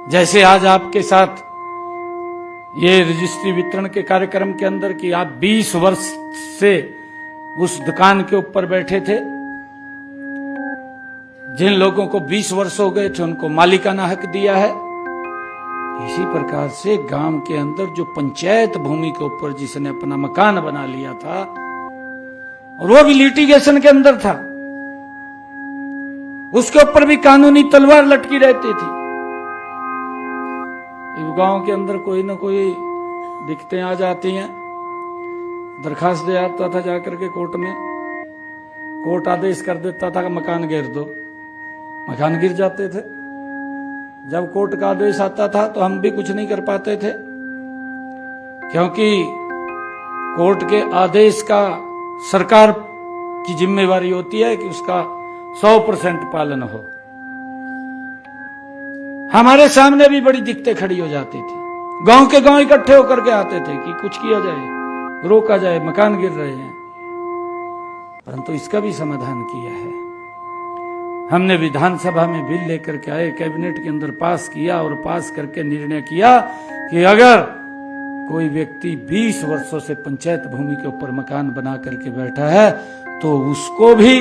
जैसे आज आपके साथ ये रजिस्ट्री वितरण के कार्यक्रम के अंदर कि आप 20 वर्ष से उस दुकान के ऊपर बैठे थे, जिन लोगों को 20 वर्ष हो गए थे उनको मालिकाना हक दिया है। इसी प्रकार से गांव के अंदर जो पंचायत भूमि के ऊपर जिसने अपना मकान बना लिया था और वो भी लिटिगेशन के अंदर था, उसके ऊपर भी कानूनी तलवार लटकी रहती थी। गांव के अंदर कोई ना कोई दिक्कतें आ जाती हैं, दरखास्त दे आता था जाकर के कोर्ट में, कोर्ट आदेश कर देता था कि मकान गिर दो, मकान गिर जाते थे। जब कोर्ट का आदेश आता था तो हम भी कुछ नहीं कर पाते थे, क्योंकि कोर्ट के आदेश का सरकार की जिम्मेवारी होती है कि उसका 100% पालन हो। हमारे सामने भी बड़ी दिक्कतें खड़ी हो जाती थी, गांव के गांव इकट्ठे होकर के आते थे कि कुछ किया जाए, रोका जाए, मकान गिर रहे हैं, परंतु इसका भी समाधान किया है। हमने विधानसभा में बिल लेकर के आए, कैबिनेट के अंदर पास किया और पास करके निर्णय किया कि अगर कोई व्यक्ति 20 वर्षों से पंचायत भूमि के ऊपर मकान बना करके बैठा है तो उसको भी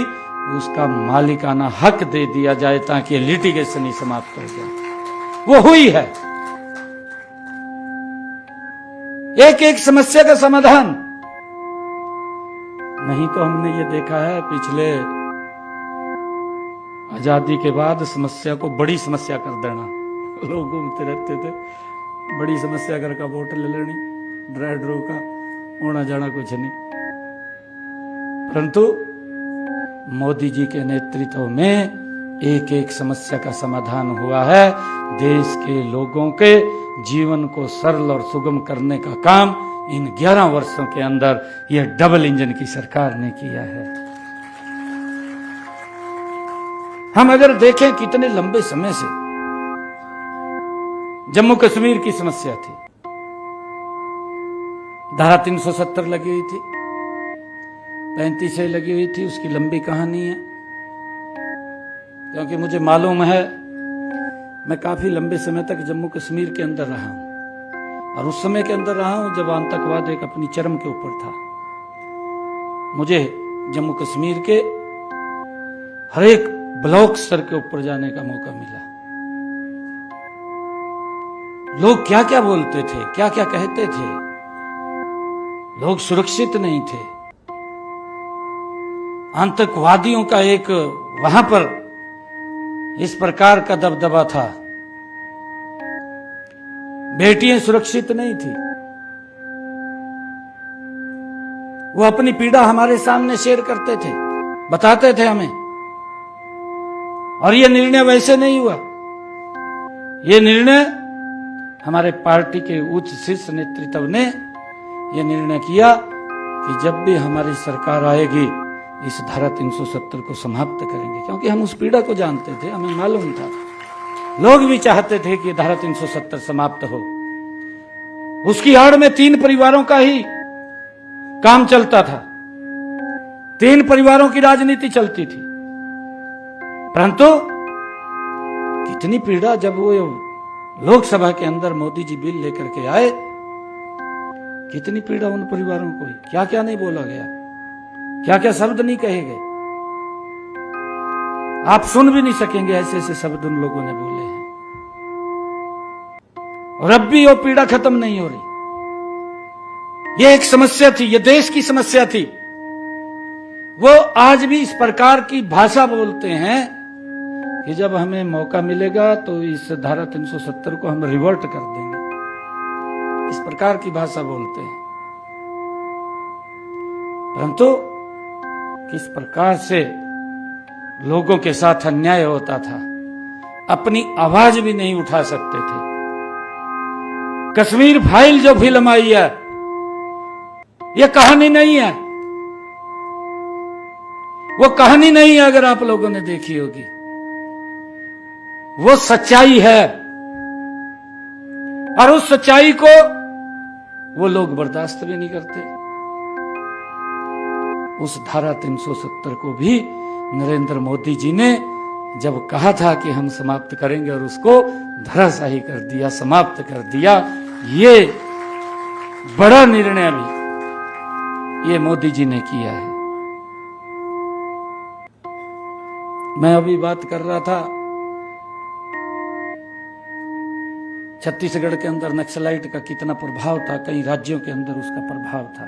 उसका मालिकाना हक दे दिया जाए, ताकि लिटिगेशन ही समाप्त हो जाए। वो हुई है। एक एक समस्या का समाधान। नहीं तो हमने ये देखा है पिछले आजादी के बाद समस्या को बड़ी समस्या कर देना, लोग घूमते रहते थे, बड़ी समस्या कर का वोट ले लेनी, ड्राई ड्रो का होना जाना कुछ नहीं। परंतु मोदी जी के नेतृत्व में एक एक समस्या का समाधान हुआ है। देश के लोगों के जीवन को सरल और सुगम करने का काम इन 11 वर्षों के अंदर यह डबल इंजन की सरकार ने किया है। हम अगर देखें कितने लंबे समय से जम्मू कश्मीर की समस्या थी, धारा 370 लगी हुई थी, 35 से लगी हुई थी, उसकी लंबी कहानी है। क्योंकि मुझे मालूम है, मैं काफी लंबे समय तक जम्मू कश्मीर के अंदर रहा हूं और उस समय के अंदर रहा हूं जब आतंकवाद एक अपनी चरम के ऊपर था। मुझे जम्मू कश्मीर के हर एक ब्लॉक स्तर के ऊपर जाने का मौका मिला। लोग क्या क्या बोलते थे, क्या क्या कहते थे, लोग सुरक्षित नहीं थे। आतंकवादियों का एक वहां पर इस प्रकार का दबदबा था, बेटियां सुरक्षित नहीं थी। वो अपनी पीड़ा हमारे सामने शेयर करते थे, बताते थे हमें। और ये निर्णय वैसे नहीं हुआ, ये निर्णय हमारे पार्टी के उच्च शीर्ष नेतृत्व ने यह निर्णय किया कि जब भी हमारी सरकार आएगी इस धारा 370 को समाप्त करेंगे। क्योंकि हम उस पीड़ा को जानते थे, हमें मालूम था, लोग भी चाहते थे कि धारा 370 समाप्त हो। उसकी आड़ में 3 परिवारों का ही काम चलता था, 3 परिवारों की राजनीति चलती थी। परंतु कितनी पीड़ा जब वो लोकसभा के अंदर मोदी जी बिल लेकर के आए, कितनी पीड़ा उन परिवारों को, क्या क्या नहीं बोला गया, क्या क्या शब्द नहीं कहे गए। आप सुन भी नहीं सकेंगे ऐसे ऐसे शब्द उन लोगों ने बोले हैं। और अब भी वो पीड़ा खत्म नहीं हो रही। ये एक समस्या थी, ये देश की समस्या थी। वो आज भी इस प्रकार की भाषा बोलते हैं कि जब हमें मौका मिलेगा तो इस धारा 370 को हम रिवर्ट कर देंगे, इस प्रकार की भाषा बोलते हैं। परंतु किस प्रकार से लोगों के साथ अन्याय होता था, अपनी आवाज भी नहीं उठा सकते थे। कश्मीर फाइल जो फिल्म आई है, यह कहानी नहीं है, वो कहानी नहीं है। अगर आप लोगों ने देखी होगी, वो सच्चाई है और उस सच्चाई को वो लोग बर्दाश्त भी नहीं करते। उस धारा 370 को भी नरेंद्र मोदी जी ने जब कहा था कि हम समाप्त करेंगे और उसको धराशायी कर दिया, समाप्त कर दिया। ये बड़ा निर्णय भी ये मोदी जी ने किया है। मैं अभी बात कर रहा था छत्तीसगढ़ के अंदर नक्सलाइट का कितना प्रभाव था, कई राज्यों के अंदर उसका प्रभाव था।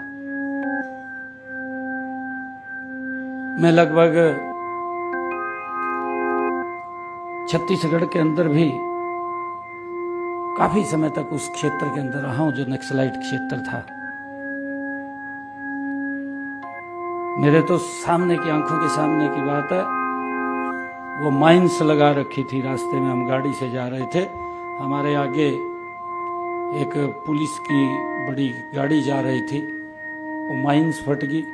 मैं लगभग छत्तीसगढ़ के अंदर भी काफी समय तक उस क्षेत्र के अंदर रहा हूं जो नक्सलाइट क्षेत्र था। मेरे तो सामने की आंखों के सामने की बात है, वो माइंस लगा रखी थी। रास्ते में हम गाड़ी से जा रहे थे, हमारे आगे एक पुलिस की बड़ी गाड़ी जा रही थी, वो माइंस फट गई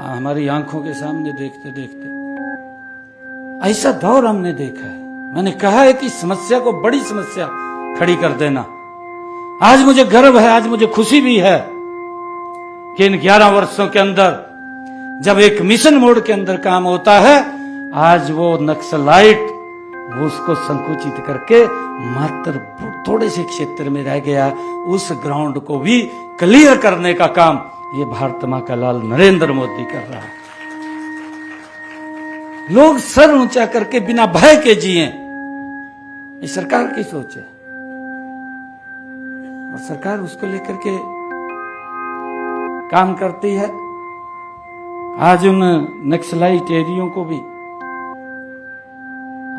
हमारी आंखों के सामने। देखते देखते ऐसा दौर हमने देखा है। मैंने कहा है कि समस्या को बड़ी समस्या खड़ी कर देना। आज मुझे गर्व है, आज मुझे खुशी भी है कि इन 11 वर्षों के अंदर जब एक मिशन मोड के अंदर काम होता है, आज वो नक्सलाइट उसको संकुचित करके मात्र थोड़े से क्षेत्र में रह गया, उस ग्राउंड को भी क्लियर करने का काम ये भारत मां का लाल नरेंद्र मोदी कर रहा है। लोग सर ऊंचा करके बिना भय के जिए, ये सरकार की सोच है और सरकार उसको लेकर के काम करती है। आज उन नक्सलाइट एरियो को भी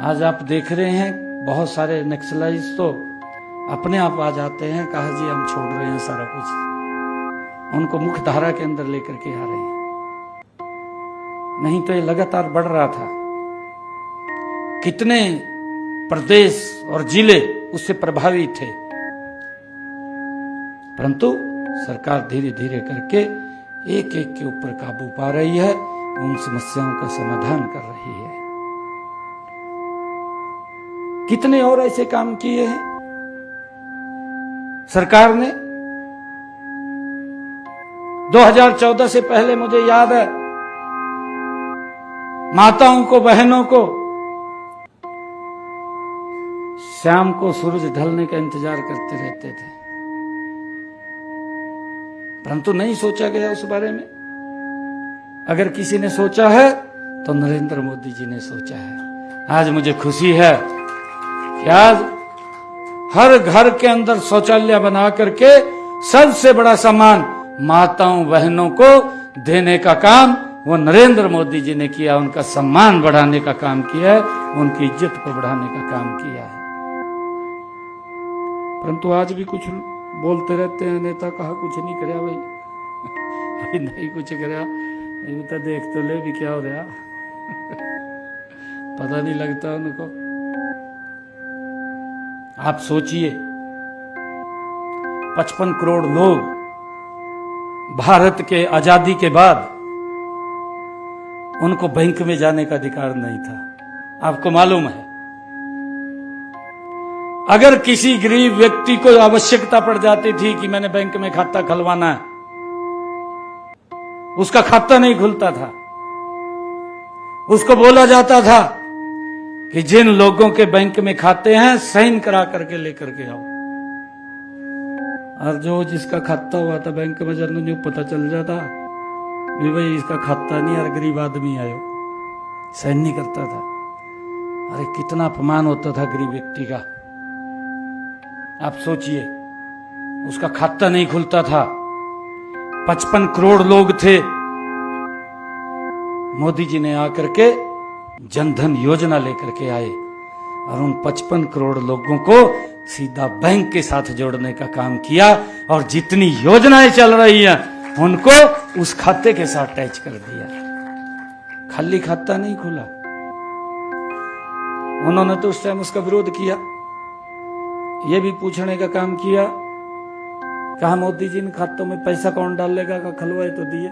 आज आप देख रहे हैं, बहुत सारे नक्सलाइट्स तो अपने आप आ जाते हैं, कहा जी हम छोड़ रहे हैं सारा कुछ, उनको मुख्य धारा के अंदर लेकर के आ रहे हैं। नहीं तो ये लगातार बढ़ रहा था। कितने प्रदेश और जिले उससे प्रभावित थे, परंतु सरकार धीरे धीरे करके एक एक के ऊपर काबू पा रही है, उन समस्याओं का समाधान कर रही है। कितने और ऐसे काम किए हैं सरकार ने। 2014 से पहले मुझे याद है, माताओं को, बहनों को शाम को सूरज ढलने का इंतजार करते रहते थे, परंतु नहीं सोचा गया उस बारे में। अगर किसी ने सोचा है तो नरेंद्र मोदी जी ने सोचा है। आज मुझे खुशी है कि आज हर घर के अंदर शौचालय बना करके सबसे बड़ा सम्मान माताओं बहनों को देने का काम वो नरेंद्र मोदी जी ने किया। उनका सम्मान बढ़ाने का काम किया है, उनकी इज्जत को बढ़ाने का काम किया है। परंतु आज भी कुछ बोलते रहते हैं, नेता कहा कुछ नहीं कराया भाई नहीं कुछ कराया, तो देख तो ले भी क्या हो रहा पता नहीं लगता उनको। आप सोचिए 55 करोड़ लोग भारत के आजादी के बाद, उनको बैंक में जाने का अधिकार नहीं था। आपको मालूम है, अगर किसी गरीब व्यक्ति को आवश्यकता पड़ जाती थी कि मैंने बैंक में खाता खुलवाना है, उसका खाता नहीं खुलता था। उसको बोला जाता था कि जिन लोगों के बैंक में खाते हैं साइन करा करके लेकर के आओ, और जो जिसका खाता हुआ था बैंक में जाने जो पता चल जाता भाई इसका खाता नहीं, यार गरीब आदमी आयो, साइन नहीं करता था। अरे कितना अपमान होता था गरीब व्यक्ति का। आप सोचिए, उसका खाता नहीं खुलता था। 55 करोड़ लोग थे। मोदी जी ने आकर के जनधन योजना लेकर के आए और उन 55 करोड़ लोगों को सीधा बैंक के साथ जोड़ने का काम किया, और जितनी योजनाएं चल रही हैं उनको उस खाते के साथ अटैच कर दिया। खाली खाता नहीं खुला। उन्होंने तो उस टाइम उसका विरोध किया, यह भी पूछने का काम किया, कहा मोदी जी इन खातों में पैसा कौन डालेगा, का खलवाए तो दिए।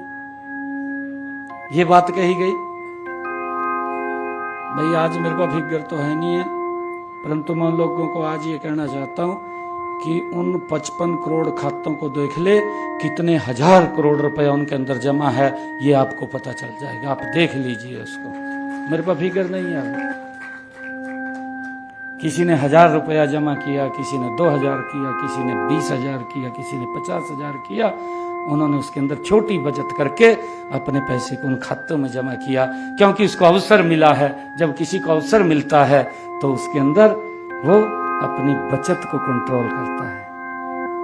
ये बात कही गई। भाई आज मेरे को फिगर तो है नहीं है, परंतु मैं लोगों को आज ये कहना चाहता हूं कि उन 55 करोड़ खातों को देख ले, कितने हजार करोड़ रुपए उनके अंदर जमा है, ये आपको पता चल जाएगा। आप देख लीजिए उसको, मेरे पास फिगर नहीं आ रहा। किसी ने 1000 रुपया जमा किया, किसी ने 2000 किया, किसी ने 20,000 किया, किसी ने 50,000 किया। उन्होंने उसके अंदर छोटी बचत करके अपने पैसे को उन खातों में जमा किया, क्योंकि उसको अवसर मिला है। जब किसी को अवसर मिलता है तो उसके अंदर वो अपनी बचत को कंट्रोल करता है।